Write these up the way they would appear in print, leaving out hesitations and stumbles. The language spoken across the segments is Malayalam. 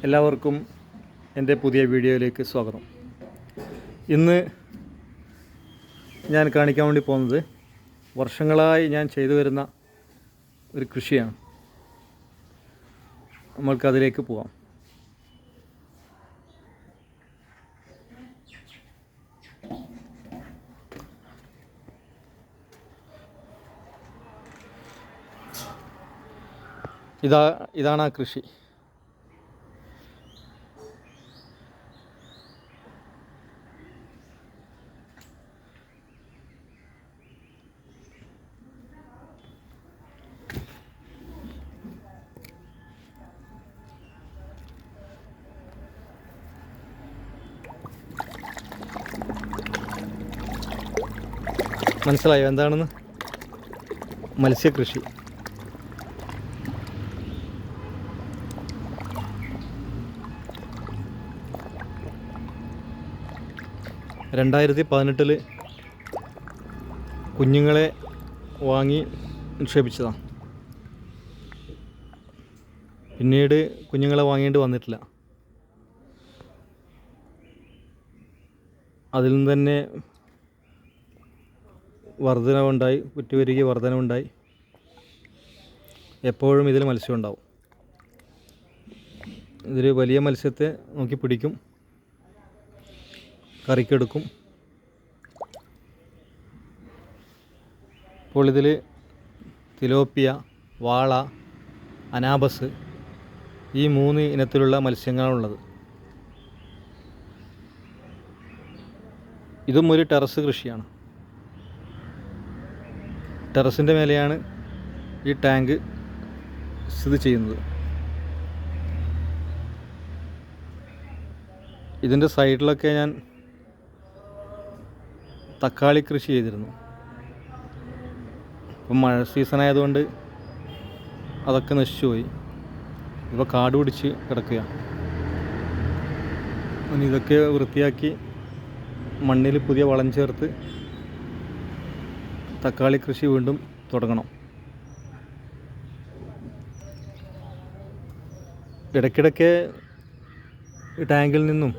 എല്ലാവർക്കും എൻ്റെ പുതിയ വീഡിയോയിലേക്ക് സ്വാഗതം. ഇന്ന് ഞാൻ കാണിക്കാൻ വേണ്ടി പോകുന്നത് വർഷങ്ങളായി ഞാൻ ചെയ്തു വരുന്ന ഒരു കൃഷിയാണ്. നമ്മൾക്കതിലേക്ക് പോകാം. ഇതാണ് ആ കൃഷി. മനസ്സിലായോ എന്താണെന്ന്? മത്സ്യകൃഷി. (2018) കുഞ്ഞുങ്ങളെ വാങ്ങി നിക്ഷേപിച്ചതാണ്. പിന്നീട് കുഞ്ഞുങ്ങളെ വാങ്ങേണ്ടി വന്നിട്ടില്ല. അതിൽ നിന്ന് തന്നെ വർധനവുണ്ടായി, വിറ്റുവരികയും വർധനവുണ്ടായി. എപ്പോഴും ഇതിൽ മത്സ്യം ഉണ്ടാവും. ഇതൊരു വലിയ മത്സ്യത്തെ നോക്കി പിടിക്കും, കറിക്കെടുക്കും. ഇപ്പോൾ ഇതിൽ തിലോപ്പിയ, വാള, അനാബസ് ഈ 3 ഇനത്തിലുള്ള മത്സ്യങ്ങളാണുള്ളത്. ഇതും ഒരു ടെറസ് കൃഷിയാണ്. ടെറസിൻ്റെ മേലെയാണ് ഈ ടാങ്ക് സ്ഥിതി ചെയ്യുന്നത്. ഇതിൻ്റെ സൈഡിലൊക്കെ ഞാൻ തക്കാളി കൃഷി ചെയ്തിരുന്നു. ഇപ്പം മഴ സീസണായതുകൊണ്ട് അതൊക്കെ നശിച്ചുപോയി. ഇപ്പോൾ കാട് പിടിച്ച് കിടക്കുക. ഇതൊക്കെ വൃത്തിയാക്കി മണ്ണിൽ പുതിയ വളം ചേർത്ത് തക്കാളി കൃഷി വീണ്ടും തുടങ്ങണം. ഇടയ്ക്കിടയ്ക്ക് ടാങ്കിൽ നിന്നും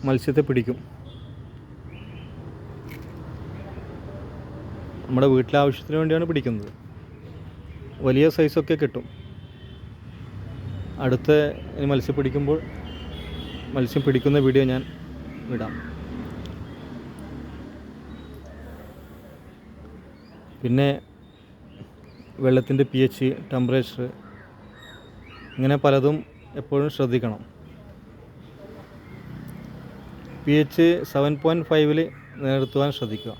മത്സ്യത്തെ പിടിക്കും. നമ്മുടെ വീട്ടിലെ ആവശ്യത്തിന് വേണ്ടിയാണ് പിടിക്കുന്നത്. വലിയ സൈസൊക്കെ കിട്ടും. അടുത്ത മത്സ്യം പിടിക്കുന്ന വീഡിയോ ഞാൻ ഇടാം. പിന്നെ വെള്ളത്തിൻ്റെ pH, ടെമ്പറേച്ചർ, ഇങ്ങനെ പലതും എപ്പോഴും ശ്രദ്ധിക്കണം. pH 7.5 നിലനിർത്തുവാൻ ശ്രദ്ധിക്കുക.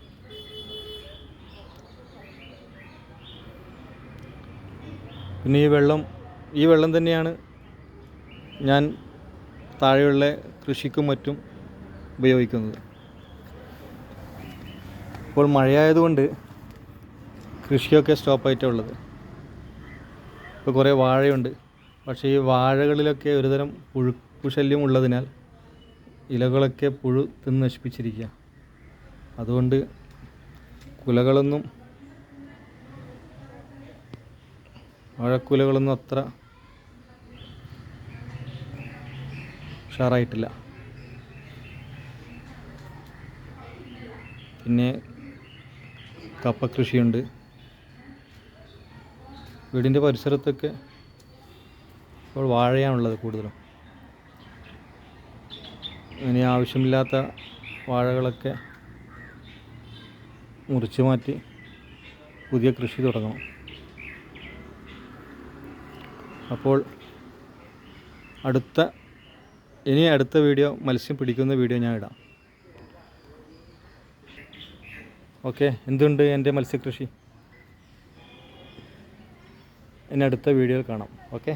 പിന്നെ ഈ വെള്ളം തന്നെയാണ് ഞാൻ താഴെയുള്ള കൃഷിക്കും മറ്റും ഉപയോഗിക്കുന്നത്. ഇപ്പോൾ മഴയായതുകൊണ്ട് കൃഷിയൊക്കെ സ്റ്റോപ്പായിട്ടാണ് ഉള്ളത്. ഇപ്പോൾ കുറേ വാഴയുണ്ട്. പക്ഷേ ഈ വാഴകളിലൊക്കെ ഒരുതരം പുഴുശല്യം ഉള്ളതിനാൽ ഇലകളൊക്കെ പുഴു തിന്ന് നശിപ്പിച്ചിരിക്കുക. അതുകൊണ്ട് വാഴക്കുലകളൊന്നും അത്ര ഉഷാറായിട്ടില്ല. പിന്നെ കപ്പ കൃഷിയുണ്ട്. വീടിൻ്റെ പരിസരത്തൊക്കെ ഇപ്പോൾ വാഴയാണുള്ളത് കൂടുതലും. ഇനി ആവശ്യമില്ലാത്ത വാഴകളൊക്കെ മുറിച്ച് മാറ്റി പുതിയ കൃഷി തുടങ്ങണം. അപ്പോൾ അടുത്ത വീഡിയോ മത്സ്യം പിടിക്കുന്ന വീഡിയോ ഞാൻ ഇടാം. ഓക്കെ, എന്തുണ്ട് എൻ്റെ മത്സ്യകൃഷി? ഇനി അടുത്ത വീഡിയോയിൽ കാണാം. ഓക്കെ.